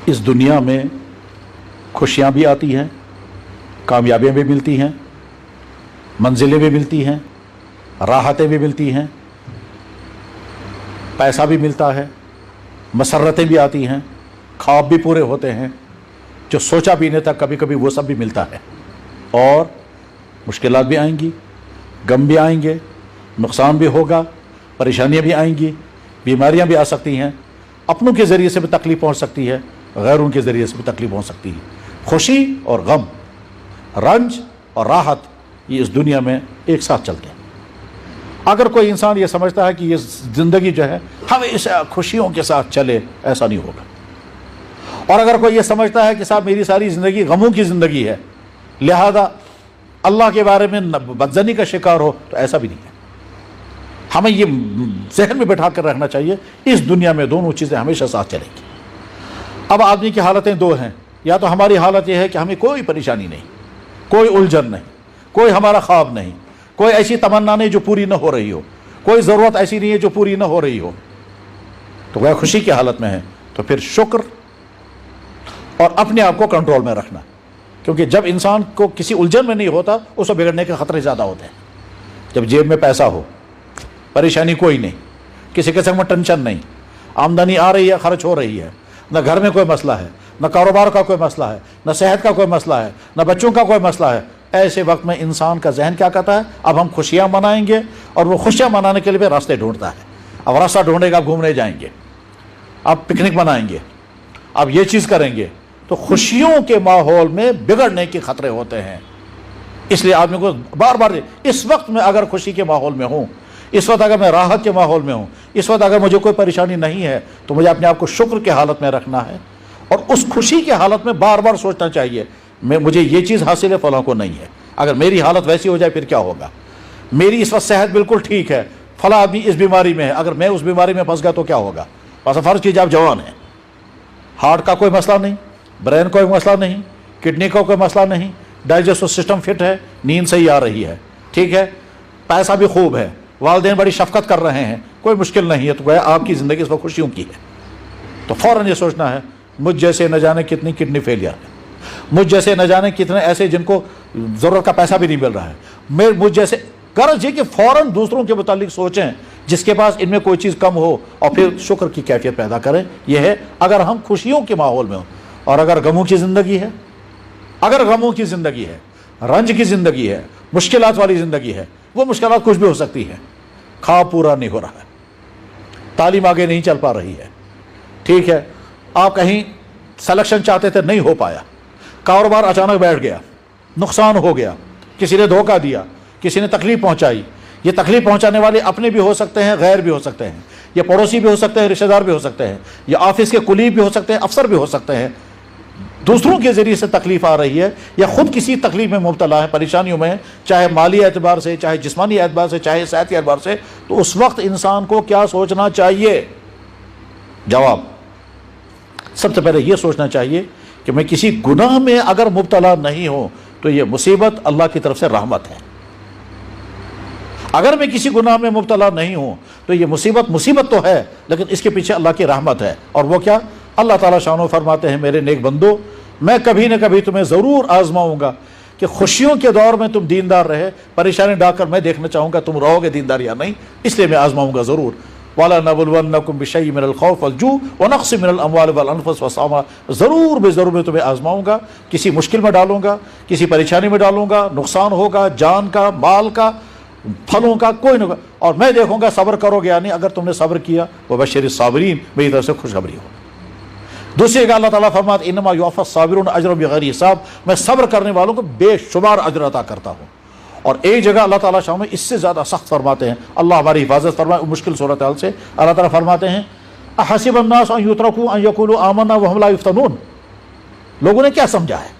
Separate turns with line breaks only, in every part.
اس دنیا میں خوشیاں بھی آتی ہیں، کامیابیاں بھی ملتی ہیں، منزلیں بھی ملتی ہیں، راحتیں بھی ملتی ہیں، پیسہ بھی ملتا ہے، مسرتیں بھی آتی ہیں، خواب بھی پورے ہوتے ہیں، جو سوچا بھی نہیں تھا کبھی کبھی وہ سب بھی ملتا ہے، اور مشکلات بھی آئیں گی، غم بھی آئیں گے، نقصان بھی ہوگا، پریشانیاں بھی آئیں گی، بیماریاں بھی آ سکتی ہیں، اپنوں کے ذریعے سے بھی تکلیف پہنچ سکتی ہے، غیروں کے ذریعے سے بھی تکلیف پہنچ سکتی ہے۔ خوشی اور غم، رنج اور راحت، یہ اس دنیا میں ایک ساتھ چلتے ہیں۔ اگر کوئی انسان یہ سمجھتا ہے کہ یہ زندگی جو ہے ہمیشہ خوشیوں کے ساتھ چلے، ایسا نہیں ہوگا۔ اور اگر کوئی یہ سمجھتا ہے کہ صاحب میری ساری زندگی غموں کی زندگی ہے، لہذا اللہ کے بارے میں بدظنی کا شکار ہو، تو ایسا بھی نہیں ہے۔ ہمیں یہ ذہن میں بٹھا کر رکھنا چاہیے اس دنیا میں دونوں چیزیں ہمیشہ ساتھ چلیں گی۔ اب آدمی کی حالتیں دو ہیں، یا تو ہماری حالت یہ ہے کہ ہمیں کوئی پریشانی نہیں، کوئی الجھن نہیں، کوئی ہمارا خواب نہیں، کوئی ایسی تمنا نہیں جو پوری نہ ہو رہی ہو، کوئی ضرورت ایسی نہیں ہے جو پوری نہ ہو رہی ہو، تو وہ خوشی کی حالت میں ہے۔ تو پھر شکر اور اپنے آپ کو کنٹرول میں رکھنا، کیونکہ جب انسان کو کسی الجھن میں نہیں ہوتا اس کو بگڑنے کے خطرے زیادہ ہوتے ہیں۔ جب جیب میں پیسہ ہو، پریشانی کوئی نہیں، کسی قسم میں ٹینشن نہیں، آمدنی آ رہی ہے، خرچ ہو رہی ہے، نہ گھر میں کوئی مسئلہ ہے، نہ کاروبار کا کوئی مسئلہ ہے، نہ صحت کا کوئی مسئلہ ہے، نہ بچوں کا کوئی مسئلہ ہے، ایسے وقت میں انسان کا ذہن کیا کہتا ہے؟ اب ہم خوشیاں منائیں گے، اور وہ خوشیاں منانے کے لیے راستے ڈھونڈتا ہے۔ اب راستہ ڈھونڈے گا، گھومنے جائیں گے، اب پکنک منائیں گے، اب یہ چیز کریں گے، تو خوشیوں کے ماحول میں بگڑنے کے خطرے ہوتے ہیں۔ اس لیے آدمی کو بار بار اس وقت میں اگر خوشی کے ماحول میں ہوں، اس وقت اگر میں راحت کے ماحول میں ہوں، اس وقت اگر مجھے کوئی پریشانی نہیں ہے، تو مجھے اپنے آپ کو شکر کے حالت میں رکھنا ہے، اور اس خوشی کی حالت میں بار بار سوچنا چاہیے مجھے یہ چیز حاصل ہے، فلاں کو نہیں ہے۔ اگر میری حالت ویسی ہو جائے پھر کیا ہوگا؟ میری اس وقت صحت بالکل ٹھیک ہے، فلاں آدمی اس بیماری میں ہے، اگر میں اس بیماری میں پھنس گیا تو کیا ہوگا؟ بس فرض کیجیے آپ جوان ہیں، ہارٹ کا کوئی مسئلہ نہیں، برین کا کوئی مسئلہ نہیں، کڈنی کا کوئی مسئلہ نہیں، ڈائجسٹو سسٹم فٹ ہے، نیند صحیح آ رہی ہے، ٹھیک ہے، پیسہ بھی خوب ہے، والدین بڑی شفقت کر رہے ہیں، کوئی مشکل نہیں ہے، تو گویا آپ کی زندگی اس وقت خوشیوں کی ہے۔ تو فوراً یہ سوچنا ہے مجھ جیسے نہ جانے کتنی کڈنی فیلئر ہے، مجھ جیسے نہ جانے کتنے ایسے جن کو ضرورت کا پیسہ بھی نہیں مل رہا ہے، مجھ جیسے غرض یہ کہ فوراً دوسروں کے متعلق سوچیں جس کے پاس ان میں کوئی چیز کم ہو، اور پھر شکر کی کیفیت پیدا کریں۔ یہ ہے اگر ہم خوشیوں کے ماحول میں ہوں۔ اور اگر غموں کی زندگی ہے، اگر غموں کی زندگی ہے، رنج کی زندگی ہے، مشکلات والی زندگی ہے، وہ مشکلات کچھ بھی ہو سکتی ہے، خواب پورا نہیں ہو رہا ہے، تعلیم آگے نہیں چل پا رہی ہے، ٹھیک ہے، آپ کہیں سلیکشن چاہتے تھے نہیں ہو پایا، کاروبار اچانک بیٹھ گیا، نقصان ہو گیا، کسی نے دھوکہ دیا، کسی نے تکلیف پہنچائی۔ یہ تکلیف پہنچانے والے اپنے بھی ہو سکتے ہیں، غیر بھی ہو سکتے ہیں، یہ پڑوسی بھی ہو سکتے ہیں، رشتہ دار بھی ہو سکتے ہیں، یہ آفس کے کلیگ بھی ہو سکتے ہیں، افسر بھی ہو سکتے ہیں۔ دوسروں کے ذریعے سے تکلیف آ رہی ہے، یا خود کسی تکلیف میں مبتلا ہے، پریشانیوں میں، چاہے مالی اعتبار سے، چاہے جسمانی اعتبار سے، چاہے صحت کے اعتبار سے، تو اس وقت انسان کو کیا سوچنا چاہیے؟ جواب، سب سے پہلے یہ سوچنا چاہیے کہ میں کسی گناہ میں اگر مبتلا نہیں ہوں تو یہ مصیبت اللہ کی طرف سے رحمت ہے۔ اگر میں کسی گناہ میں مبتلا نہیں ہوں تو یہ مصیبت تو ہے، لیکن اس کے پیچھے اللہ کی رحمت ہے۔ اور وہ کیا؟ اللہ تعالیٰ شانو فرماتے ہیں میرے نیک بندو، میں کبھی نہ کبھی تمہیں ضرور آزماؤں گا کہ خوشیوں کے دور میں تم دیندار رہے، پریشانی ڈال کر میں دیکھنا چاہوں گا تم رہو گے دیندار یا نہیں، اس لیے میں آزماؤں گا ضرور۔ وَلَنَبْلُوَنَّكُمْ بِشَيْءٍ مِّنَ الْخَوْفِ وَالْجُوعِ وَنَقْصٍ مِّنَ الْأَمْوَالِ وَالْأَنفُسِ وَالثَّمَرَاتِ، ضرور بے ضرور میں تمہیں آزماؤں گا، کسی مشکل میں ڈالوں گا، کسی پریشانی میں ڈالوں گا، نقصان ہوگا جان کا، مال کا، پھلوں کا، کوئی نہ، اور میں دیکھوں گا صبر کرو گے یا نہیں۔ اگر تم نے صبر کیا وَبَشِّرِ الصَّابِرِينَ، میری طرف سے خوشخبری ہو۔ دوسری جگہ اللہ تعالیٰ فرماتے انما یوفی الصابرون اجرهم بغیر حساب، میں صبر کرنے والوں کو بے شمار اجر عطا کرتا ہوں۔ اور ایک جگہ اللہ تعالیٰ شاہ میں اس سے زیادہ سخت فرماتے ہیں، اللہ ہماری حفاظت فرمائے مشکل صورتحال سے۔ اللہ تعالیٰ فرماتے ہیں احسب الناس ان یترکوا ان یقولوا آمنا وهم لا یفتنون، لوگوں نے کیا سمجھا ہے،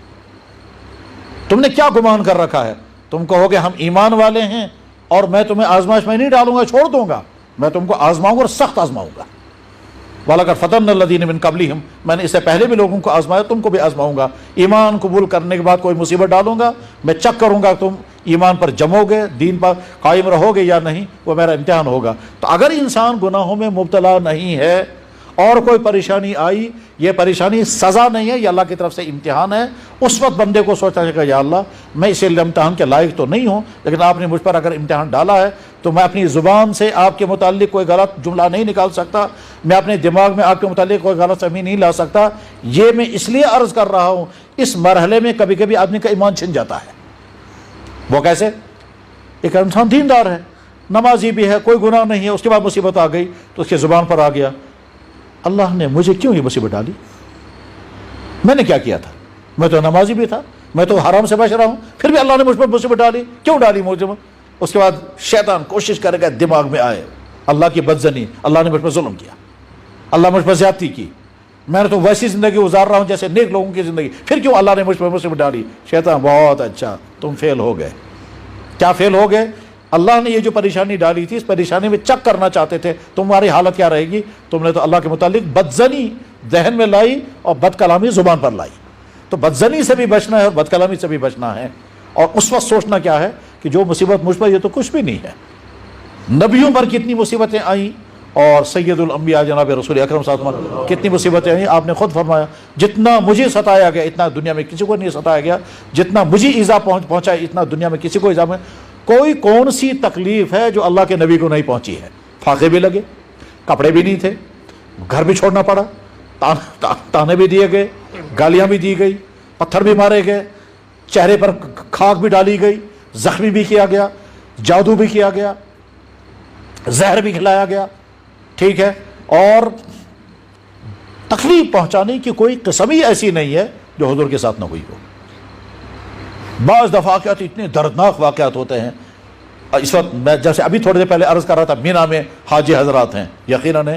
تم نے کیا گمان کر رکھا ہے، تم کہو گے ہم ایمان والے ہیں اور میں تمہیں آزمائش میں نہیں ڈالوں گا، چھوڑ دوں گا، میں تم کو آزماؤں گا اور سخت آزماؤں گا۔ وَلَقَدْ فَتَنَّا الَّذِينَ مِن قَبْلِهِمْ، میں نے اس سے پہلے بھی لوگوں کو آزمایا، تم کو بھی آزماؤں گا۔ ایمان قبول کرنے کے بعد کوئی مصیبت ڈالوں گا، میں چیک کروں گا تم ایمان پر جمو گے، دین پر قائم رہو گے یا نہیں، وہ میرا امتحان ہوگا۔ تو اگر انسان گناہوں میں مبتلا نہیں ہے اور کوئی پریشانی آئی، یہ پریشانی سزا نہیں ہے، یہ اللہ کی طرف سے امتحان ہے، اس وقت بندے کو سوچنا چاہیے کہ یا اللہ میں اس امتحان کے لائق تو نہیں ہوں، لیکن آپ نے مجھ پر اگر امتحان ڈالا ہے تو میں اپنی زبان سے آپ کے متعلق کوئی غلط جملہ نہیں نکال سکتا، میں اپنے دماغ میں آپ کے متعلق کوئی غلط فہمی نہیں لا سکتا، یہ میں اس لیے عرض کر رہا ہوں۔ اس مرحلے میں کبھی کبھی آدمی کا ایمان چھن جاتا ہے۔ وہ کیسے؟ ایک انسان دیندار ہے، نمازی بھی ہے، کوئی گناہ نہیں ہے، اس کے بعد مصیبت آ گئی تو اس کی زبان پر آ گیا اللہ نے مجھے کیوں یہ مصیبت ڈالی؟ میں نے کیا کیا تھا؟ میں تو نمازی بھی تھا، میں تو حرام سے بچ رہا ہوں، پھر بھی اللہ نے مجھ پر مصیبت ڈالی، کیوں ڈالی مجھے؟ اس کے بعد شیطان کوشش کرے گا دماغ میں آئے اللہ کی بدزنی، اللہ نے مجھ پر ظلم کیا، اللہ مجھ پر زیادتی کی، میں نے تو ویسی زندگی گزار رہا ہوں جیسے نیک لوگوں کی زندگی، پھر کیوں اللہ نے مجھ پر مصیبت ڈالی؟ شیطان بہت اچھا، تم فیل ہو گئے۔ کیا فیل ہو گئے؟ اللہ نے یہ جو پریشانی ڈالی تھی، اس پریشانی میں چک کرنا چاہتے تھے، تمہاری حالت کیا رہے گی؟ تم نے تو اللہ کے متعلق بدزنی ذہن میں لائی اور بد کلامی زبان پر لائی۔ تو بدزنی سے بھی بچنا ہے اور بد کلامی سے بھی بچنا ہے، اور اس وقت سوچنا کیا ہے کہ جو مصیبت مجھ پر یہ تو کچھ بھی نہیں ہے۔ نبیوں پر کتنی مصیبتیں آئیں اور سید الانبیاء جناب رسول اکرم صلی اللہ علیہ وسلم کتنی مصیبتیں آئیں، آپ نے خود فرمایا جتنا مجھے ستایا گیا اتنا دنیا میں کسی کو نہیں ستایا گیا، جتنا مجھے ایذا پہنچا اتنا دنیا میں کسی کو ایذا میں۔ کوئی کون سی تکلیف ہے جو اللہ کے نبی کو نہیں پہنچی ہے؟ فاقے بھی لگے، کپڑے بھی نہیں تھے، گھر بھی چھوڑنا پڑا، تانے بھی دیے گئے، گالیاں بھی دی گئی، پتھر بھی مارے گئے، چہرے پر خاک بھی ڈالی گئی، زخمی بھی کیا گیا، جادو بھی کیا گیا، زہر بھی کھلایا گیا، ٹھیک ہے، اور تکلیف پہنچانے کی کوئی قسم ہی ایسی نہیں ہے جو حضور کے ساتھ نہ ہوئی ہو۔ بعض دفعہ واقعات اتنے دردناک واقعات ہوتے ہیں۔ اس وقت میں جیسے ابھی تھوڑے دیر پہلے عرض کر رہا تھا، مینا میں حاجی حضرات ہیں، یقیناً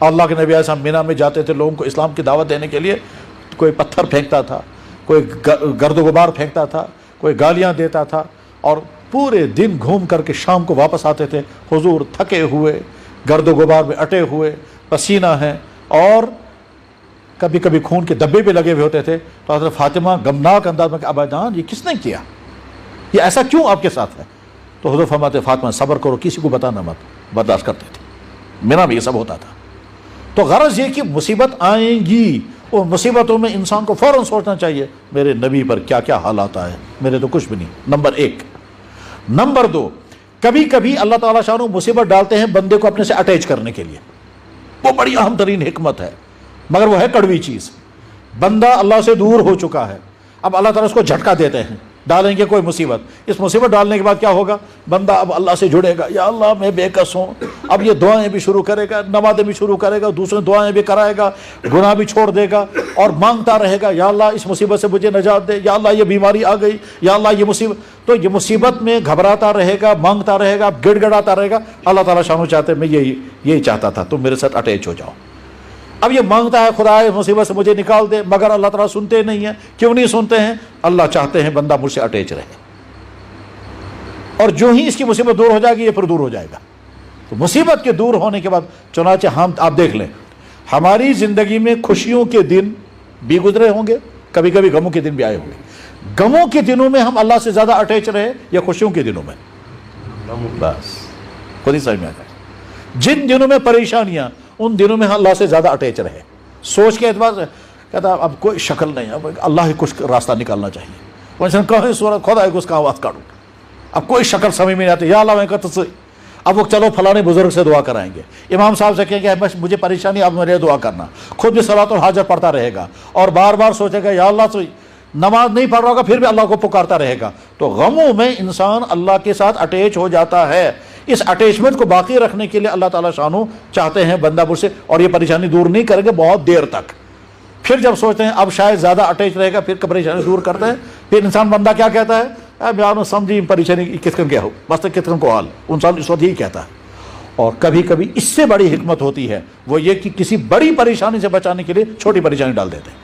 اللہ کے نبی علیہ السلام مینا میں جاتے تھے لوگوں کو اسلام کی دعوت دینے کے لیے، کوئی پتھر پھینکتا تھا، کوئی گرد و غبار پھینکتا تھا، کوئی گالیاں دیتا تھا، اور پورے دن گھوم کر کے شام کو واپس آتے تھے حضور تھکے ہوئے، گرد و غبار میں اٹے ہوئے، پسینہ ہیں، اور کبھی کبھی خون کے دبے بھی لگے ہوئے ہوتے تھے۔ تو حضرت فاطمہ غمناک انداز میں کہ ابا جان یہ کس نے کیا، یہ ایسا کیوں آپ کے ساتھ ہے؟ تو حضور فرماتے فاطمہ صبر کرو، کسی کو بتانا مت، برداشت کرتے تھے۔ میرا بھی یہ سب ہوتا تھا۔ تو غرض یہ کہ مصیبت آئیں گی، اور مصیبتوں میں انسان کو فوراً سوچنا چاہیے میرے نبی پر کیا کیا حالات آئے، میرے تو کچھ بھی نہیں، نمبر ایک۔ نمبر دو، کبھی کبھی اللہ تعالیٰ شاہ مصیبت ڈالتے ہیں بندے کو اپنے سے اٹیچ کرنے کے لیے، وہ بڑی اہم ترین حکمت ہے، مگر وہ ہے کڑوی چیز۔ بندہ اللہ سے دور ہو چکا ہے، اب اللہ تعالیٰ اس کو جھٹکا دیتے ہیں، ڈالیں گے کوئی مصیبت، اس مصیبت ڈالنے کے بعد کیا ہوگا؟ بندہ اب اللہ سے جڑے گا، یا اللہ میں بے کس ہوں، اب یہ دعائیں بھی شروع کرے گا، نمازیں بھی شروع کرے گا، دوسرے دعائیں بھی کرائے گا، گناہ بھی چھوڑ دے گا، اور مانگتا رہے گا یا اللہ اس مصیبت سے مجھے نجات دے، یا اللہ یہ بیماری آ گئی، یا اللہ یہ مصیبت۔ تو یہ مصیبت میں گھبراتا رہے گا، مانگتا رہے گا، گڑ گڑاتا رہے گا۔ اللہ تعالیٰ شانو چاہتے ہیں میں یہی چاہتا تھا تم میرے ساتھ اٹیچ ہو جاؤ۔ اب یہ مانگتا ہے خدا اس مصیبت سے مجھے نکال دے، مگر اللہ تعالیٰ سنتے نہیں ہیں۔ کیوں نہیں سنتے ہیں؟ اللہ چاہتے ہیں بندہ مجھ سے اٹیچ رہے، اور جو ہی اس کی مصیبت دور ہو جائے گی یہ پھر دور ہو جائے گا۔ تو مصیبت کے دور ہونے کے بعد چنانچہ آپ دیکھ لیں ہماری زندگی میں خوشیوں کے دن بھی گزرے ہوں گے، کبھی کبھی غموں کے دن بھی آئے ہوں گے۔ غموں کے دنوں میں ہم اللہ سے زیادہ اٹیچ رہے یا خوشیوں کے دنوں میں؟ بس خود ہی سمجھ میں آتا ہے۔ جن دنوں میں پریشانیاں، ان دنوں میں اللہ سے زیادہ اٹیچ رہے، سوچ کے اعتبار سے کہتا اب کوئی شکل نہیں، اب اللہ ہی کچھ راستہ نکالنا چاہیے، وہ انسان کہیں صورت خدا ہے اس کا آواز کاٹوں، اب کوئی شکل سمجھ میں نہیں آتی، یا اللہ میں کہتا سے اب وہ چلو فلانے بزرگ سے دعا کرائیں گے، امام صاحب سے کہیں گے بس مجھے پریشانی اب میرے دعا کرنا، خود بھی صلاۃ الحاجت پڑھتا رہے گا، اور بار بار سوچے گا یا اللہ تو نماز نہیں پڑھ رہا ہوگا پھر بھی اللہ کو پکارتا رہے گا۔ تو غموں میں انسان اللہ کے ساتھ اٹیچ ہو جاتا ہے۔ اس اٹیچمنٹ کو باقی رکھنے کے لیے اللہ تعالیٰ شانو چاہتے ہیں بندہ مجھ سے، اور یہ پریشانی دور نہیں کریں گے بہت دیر تک۔ پھر جب سوچتے ہیں اب شاید زیادہ اٹیچ رہے گا، پھر پریشانی دور کرتے ہیں، پھر انسان بندہ کیا کہتا ہے بیان سمجھی پریشانی کتن کیا ہو، بس کتن کو حال، انسان اس وقت یہی کہتا ہے۔ اور کبھی کبھی اس سے بڑی حکمت ہوتی ہے، وہ یہ کہ کسی بڑی پریشانی سے بچانے کے لیے چھوٹی پریشانی ڈال دیتے ہیں۔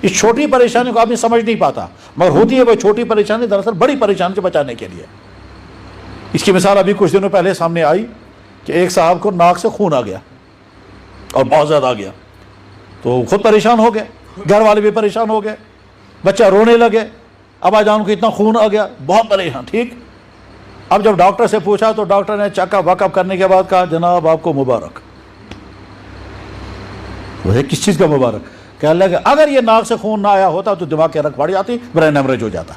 اس چھوٹی پریشانی کو آدمی سمجھ نہیں پاتا، مگر ہوتی ہے وہ چھوٹی پریشانی دراصل بڑی پریشانی سے بچانے کے لیے۔ اس کی مثال ابھی کچھ دنوں پہلے سامنے آئی کہ ایک صاحب کو ناک سے خون آ گیا اور بہت زیادہ آ گیا، تو خود پریشان ہو گئے، گھر والے بھی پریشان ہو گئے، بچہ رونے لگے، ابا جان کو اتنا خون آ گیا، بہت پریشان، ٹھیک۔ اب جب ڈاکٹر سے پوچھا تو ڈاکٹر نے چیک اپ واک اپ کرنے کے بعد کہا جناب آپ کو مبارک، وہ ہے کس چیز کا مبارک؟ کہ اللہ کہ اگر یہ ناک سے خون نہ آیا ہوتا تو دماغ کی رگ پڑ جاتی، برین ہیمریج ہو جاتا.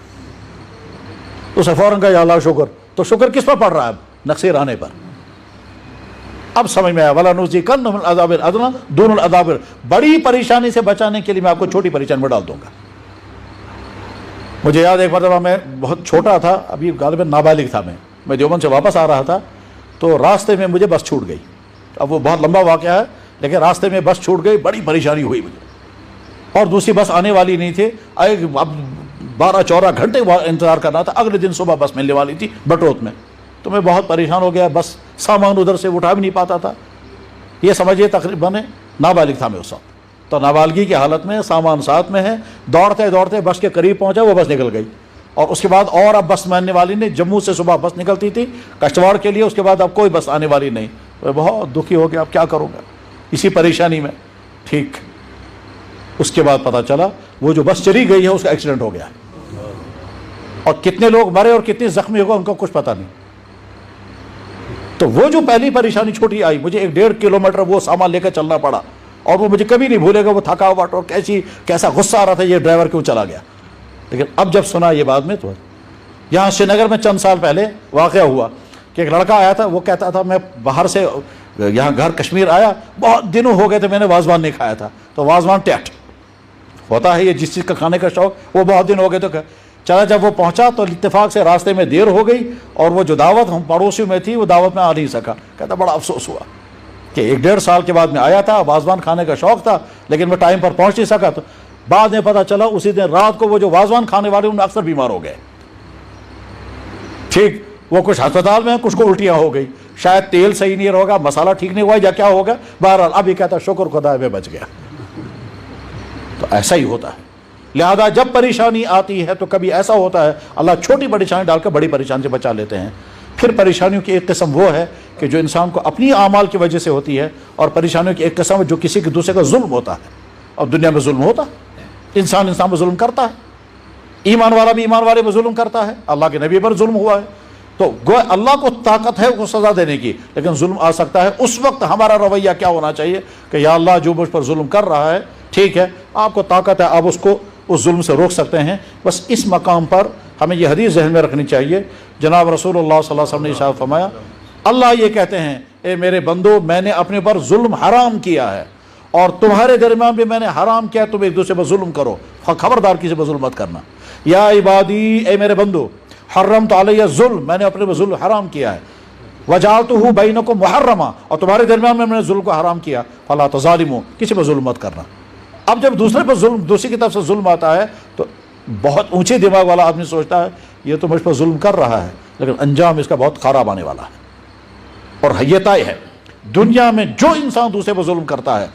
تو اسے فوراً کہا یا اللہ شکر. تو شکر کس پر پڑ رہا ہے؟ نقصیر آنے پر. اب سمجھ میں آیا وَلَنُذِيقَنَّهُمْ مِنَ الْعَذَابِ الْأَدْنَىٰ دُونَ الْعَذَابِ. بڑی پریشانی سے بچانے کے لیے میں آپ کو چھوٹی پریشانی میں ڈال دوں گا. مجھے یاد ایک مرتبہ میں بہت چھوٹا تھا، ابھی غالباً نابالغ تھا، میں دیوبند سے واپس آ رہا تھا تو راستے میں مجھے بس چھوٹ گئی. اب وہ بہت لمبا واقعہ ہے، لیکن راستے میں بس چھوٹ گئی، بڑی پریشانی ہوئی مجھے، اور دوسری بس آنے والی نہیں تھی. اب 12-14 گھنٹے انتظار کرنا تھا. اگلے دن صبح بس ملنے والی تھی بٹوت میں. تو میں بہت پریشان ہو گیا، بس سامان ادھر سے اٹھا بھی نہیں پاتا تھا. یہ سمجھیے تقریباً نابالغ تھا میں اس وقت. تو نابالغی کی حالت میں سامان ساتھ میں ہے، دوڑتے دوڑتے بس کے قریب پہنچا، وہ بس نکل گئی. اور اس کے بعد اور اب بس ماننے والی نہیں. جموں سے صبح بس نکلتی تھی کشتواڑ کے لیے، اس کے بعد اب کوئی بس آنے والی نہیں. میں بہت دکھی ہو گیا، اب کیا کروں گا اسی پریشانی میں. ٹھیک اس کے بعد پتہ چلا وہ جو بس چلی گئی ہے اس کا ایکسیڈنٹ ہو گیا، اور کتنے لوگ مرے اور کتنے زخمی ہو گئے ان کو کچھ پتہ نہیں. تو وہ جو پہلی پریشانی چھوٹی آئی، مجھے 1.5 کلومیٹر وہ سامان لے کر چلنا پڑا، اور وہ مجھے کبھی نہیں بھولے گا وہ تھکاوٹ اور کیسا غصہ آ رہا تھا یہ ڈرائیور کیوں چلا گیا. لیکن اب جب سنا یہ بات میں تو یہاں سری نگر میں چند سال پہلے واقعہ ہوا کہ ایک لڑکا آیا تھا، وہ کہتا تھا میں باہر سے یہاں گھر کشمیر آیا، بہت دنوں ہو گئے تھے میں نے وازوان نہیں کھایا تھا. تو وازوان ٹیٹ ہوتا ہے، یہ جس چیز کا کھانے کا شوق، وہ بہت دن ہو گئے تو چلا. جب وہ پہنچا تو اتفاق سے راستے میں دیر ہو گئی، اور وہ جو دعوت ہم پڑوسیوں میں تھی وہ دعوت میں آ نہیں سکا. کہتا بڑا افسوس ہوا کہ 1.5 سال کے بعد میں آیا تھا، وازوان کھانے کا شوق تھا، لیکن میں ٹائم پر پہنچ نہیں سکا. تو بعد میں پتہ چلا اسی دن رات کو وہ جو وازوان کھانے والے ان میں اکثر بیمار ہو گئے. ٹھیک وہ کچھ ہسپتال میں، کچھ کو الٹیاں ہو گئی، شاید تیل صحیح نہیں ہوگا، مسالہ ٹھیک نہیں ہوا یا کیا ہوگا. بہرحال اب یہ کہتا شکر خدا میں بچ گیا. تو ایسا ہی ہوتا ہے. لہذا جب پریشانی آتی ہے تو کبھی ایسا ہوتا ہے اللہ چھوٹی پریشانی ڈال کر بڑی پریشانی سے بچا لیتے ہیں. پھر پریشانیوں کی ایک قسم وہ ہے کہ جو انسان کو اپنی اعمال کی وجہ سے ہوتی ہے، اور پریشانیوں کی ایک قسم جو کسی کے دوسرے کا ظلم ہوتا ہے. اور دنیا میں ظلم ہوتا ہے، انسان پہ ظلم کرتا ہے، ایمان والا بھی ایمان والے پہ ظلم کرتا ہے، اللہ کے نبی پر ظلم ہوا ہے. تو گویا اللہ کو طاقت ہے کو سزا دینے کی، لیکن ظلم آ سکتا ہے. اس وقت ہمارا رویہ کیا ہونا چاہیے کہ یا اللہ جو مجھ پر ظلم کر رہا ہے، ٹھیک ہے آپ کو طاقت ہے، آپ اس کو اس ظلم سے روک سکتے ہیں. بس اس مقام پر ہمیں یہ حدیث ذہن میں رکھنی چاہیے. جناب رسول اللہ صلی اللہ علیہ وسلم نے ارشاد فرمایا، اللہ یہ کہتے ہیں اے میرے بندو میں نے اپنے پر ظلم حرام کیا ہے، اور تمہارے درمیان بھی میں نے حرام کیا تم ایک دوسرے پر ظلم کرو، خبردار کسی پر ظلم مت کرنا. یا عبادی اے میرے بندو حرمت علی الظلم میں نے اپنے پر ظلم حرام کیا ہے، وجعلتہ بینکم محرما اور تمہارے درمیان میں نے ظلم کو حرام کیا، فلا تظالموا کسی پر ظلم مت کرنا. اب جب دوسرے پر ظلم، دوسری کی طرف سے ظلم آتا ہے تو بہت اونچے دماغ والا آدمی سوچتا ہے یہ تو مجھ پر ظلم کر رہا ہے، لیکن انجام اس کا بہت خراب آنے والا ہے. اور یہ طے ہے دنیا میں جو انسان دوسرے پر ظلم کرتا ہے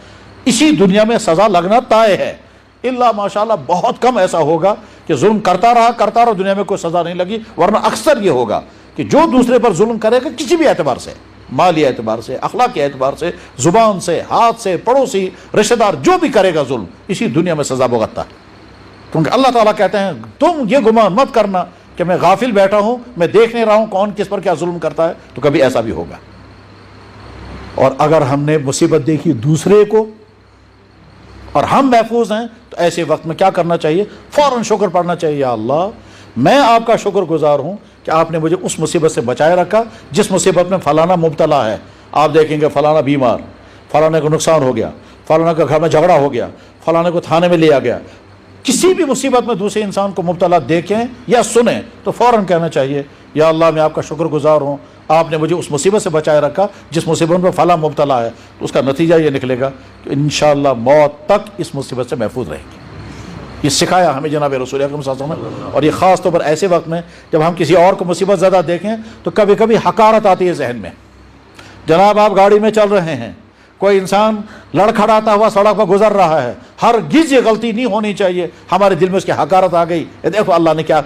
اسی دنیا میں سزا لگنا طے ہے. اللہ ماشاءاللہ بہت کم ایسا ہوگا کہ ظلم کرتا رہا دنیا میں کوئی سزا نہیں لگی، ورنہ اکثر یہ ہوگا کہ جو دوسرے پر ظلم کرے گا کسی بھی اعتبار سے، مالی اعتبار سے، اخلاقی اعتبار سے، زبان سے، ہاتھ سے، پڑوسی، رشتہ دار، جو بھی کرے گا ظلم اسی دنیا میں سزا بھگتتا ہے. کیونکہ اللہ تعالیٰ کہتے ہیں تم یہ گمان مت کرنا کہ میں غافل بیٹھا ہوں، میں دیکھ نہیں رہا ہوں کون کس پر کیا ظلم کرتا ہے. تو کبھی ایسا بھی ہوگا. اور اگر ہم نے مصیبت دیکھی دوسرے کو اور ہم محفوظ ہیں تو ایسے وقت میں کیا کرنا چاہیے؟ فوراً شکر پڑھنا چاہیے. یا اللہ میں آپ کا شکر گزار ہوں کہ آپ نے مجھے اس مصیبت سے بچائے رکھا جس مصیبت میں فلانا مبتلا ہے. آپ دیکھیں گے فلانا بیمار، فلانے کو نقصان ہو گیا، فلانا کا گھر میں جھگڑا ہو گیا، فلانے کو تھانے میں لیا گیا. کسی بھی مصیبت میں دوسرے انسان کو مبتلا دیکھیں یا سنیں تو فوراً کہنا چاہیے یا اللہ میں آپ کا شکر گزار ہوں، آپ نے مجھے اس مصیبت سے بچائے رکھا جس مصیبت میں فلاں مبتلا ہے. تو اس کا نتیجہ یہ نکلے گا کہ انشاءاللہ موت تک اس مصیبت سے محفوظ رہے گی. یہ سکھایا ہمیں جناب رسول اکرم صلی اللہ علیہ وسلم نے. اور یہ خاص طور پر ایسے وقت میں جب ہم کسی اور کو مصیبت زدہ دیکھیں تو کبھی کبھی حقارت آتی ہے ذہن میں. جناب آپ گاڑی میں چل رہے ہیں، کوئی انسان لڑکھڑاتا ہوا سڑک پر گزر رہا ہے، ہرگز یہ غلطی نہیں ہونی چاہیے. ہمارے دل میں اس کی حقارت آ گئی، دیکھو اللہ نے کیا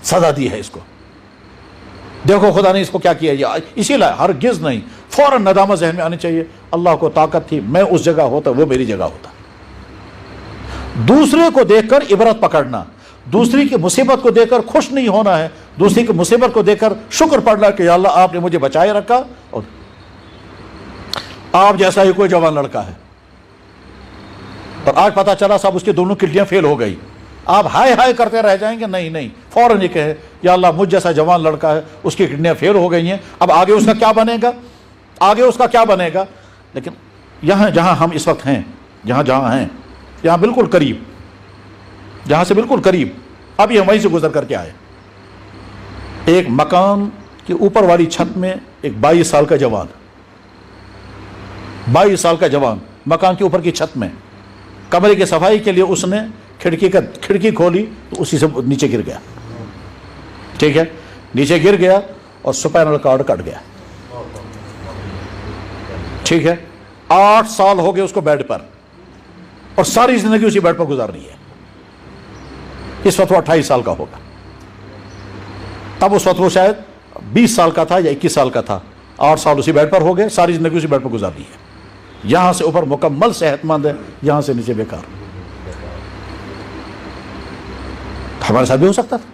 سزا دی ہے اس کو، دیکھو خدا نے اس کو کیا کیا. اسی لیے ہرگز نہیں، فوراً ندامت ذہن میں آنی چاہیے اللہ کو طاقت تھی میں اس جگہ ہوتا وہ میری جگہ ہوتا. دوسرے کو دیکھ کر عبرت پکڑنا، دوسری کی مصیبت کو دیکھ کر خوش نہیں ہونا ہے، دوسری کی مصیبت کو دیکھ کر شکر پڑھنا کہ یا اللہ آپ نے مجھے بچائے رکھا. اور آپ جیسا ہی کوئی جوان لڑکا ہے اور آج پتہ چلا صاحب اس کی دونوں کڈنیاں فیل ہو گئی، آپ ہائے ہائے کرتے رہ جائیں گے؟ نہیں نہیں، فوراً یہ کہے یا اللہ مجھ جیسا جوان لڑکا ہے اس کی کڈنیاں فیل ہو گئی ہیں، اب آگے اس کا کیا بنے گا، آگے اس کا کیا بنے گا؟ لیکن یہاں جہاں ہم اس وقت ہیں، جہاں ہیں، یہاں بالکل قریب، جہاں سے بالکل قریب، ابھی ہم وہیں سے گزر کر کے آئے، ایک مکان کی اوپر والی چھت میں ایک 22 سال کا جوان، 22 سال کا جوان مکان کے اوپر کی چھت میں، کمرے کی صفائی کے لیے اس نے کھڑکی کھولی تو اسی سے نیچے گر گیا، ٹھیک ہے، نیچے گر گیا اور سپائنل کارڈ کٹ گیا، ٹھیک ہے، 8 سال ہو گئے اس کو بیڈ پر، اور ساری زندگی اسی بیڈ پر گزارنی ہے۔ اس وقت وہ 28 سال کا ہوگا، تب اس وقت وہ شاید 20 سال کا تھا یا 21 سال کا تھا، 8 سال اسی بیڈ پر ہو گئے، ساری زندگی اسی بیڈ پر گزارنی ہے۔ یہاں سے اوپر مکمل صحت مند ہے، یہاں سے نیچے بیکار۔ ہمارے ساتھ بھی ہو سکتا تھا،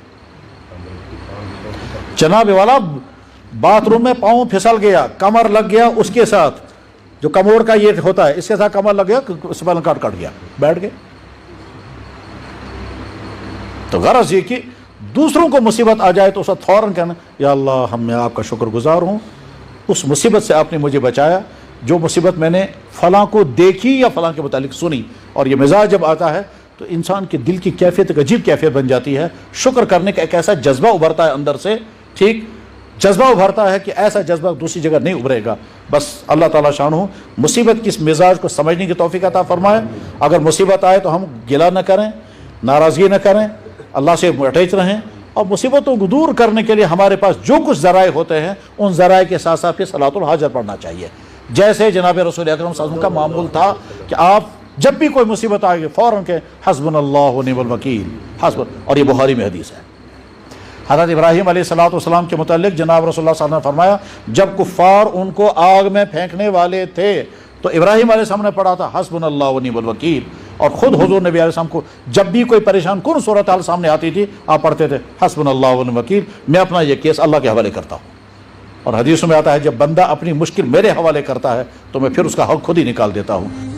جناب والا باتھ روم میں پاؤں پھسل گیا، کمر لگ گیا، اس کے ساتھ جو کموڑ کا یہ ہوتا ہے اس کے ساتھ کمر لگ گیا، اسپائنل کارڈ کٹ گیا، بیٹھ گئے۔ تو غرض یہ کہ دوسروں کو مصیبت آ جائے تو اس وقت فوراً کہنا یا اللہ میں آپ کا شکر گزار ہوں، اس مصیبت سے آپ نے مجھے بچایا، جو مصیبت میں نے فلاں کو دیکھی یا فلاں کے متعلق سنی۔ اور یہ مزاج جب آتا ہے تو انسان کے دل کی کیفیت ایک عجیب کیفیت بن جاتی ہے، شکر کرنے کا ایک ایسا جذبہ ابھرتا ہے اندر سے، ٹھیک جذبہ ابھرتا ہے کہ ایسا جذبہ دوسری جگہ نہیں ابھرے گا۔ بس اللہ تعالیٰ شانہ مصیبت کی اس مزاج کو سمجھنے کی توفیق عطا فرمائے۔ اگر مصیبت آئے تو ہم گلہ نہ کریں، ناراضگی نہ کریں، اللہ سے اٹیچ رہیں، اور مصیبتوں کو دور کرنے کے لیے ہمارے پاس جو کچھ ذرائع ہوتے ہیں ان ذرائع کے ساتھ ساتھ پھر صلاۃ الحاجت پڑھنا چاہیے، جیسے جناب رسول اکرم صلی اللہ علیہ وسلم کا معمول تھا کہ آپ جب بھی کوئی مصیبت آئے گی فوراً کہ حسبنا اللہ ونعم الوکیل، اور یہ بخاری میں حدیث ہے۔ حضرت ابراہیم علیہ السلام کے متعلق جناب رسول اللہ صلی اللہ علیہ وسلم نے فرمایا جب کفار ان کو آگ میں پھینکنے والے تھے تو ابراہیم علیہ السلام نے پڑھا تھا حسبنا اللہ ونعم الوکیل، اور خود حضور نبی علیہ السلام کو جب بھی کوئی پریشان کن صورتحال سامنے آتی تھی آپ پڑھتے تھے حسبنا اللہ ونعم الوکیل، میں اپنا یہ کیس اللہ کے حوالے کرتا ہوں۔ اور حدیثوں میں آتا ہے جب بندہ اپنی مشکل میرے حوالے کرتا ہے تو میں پھر اس کا حق خود ہی نکال دیتا ہوں۔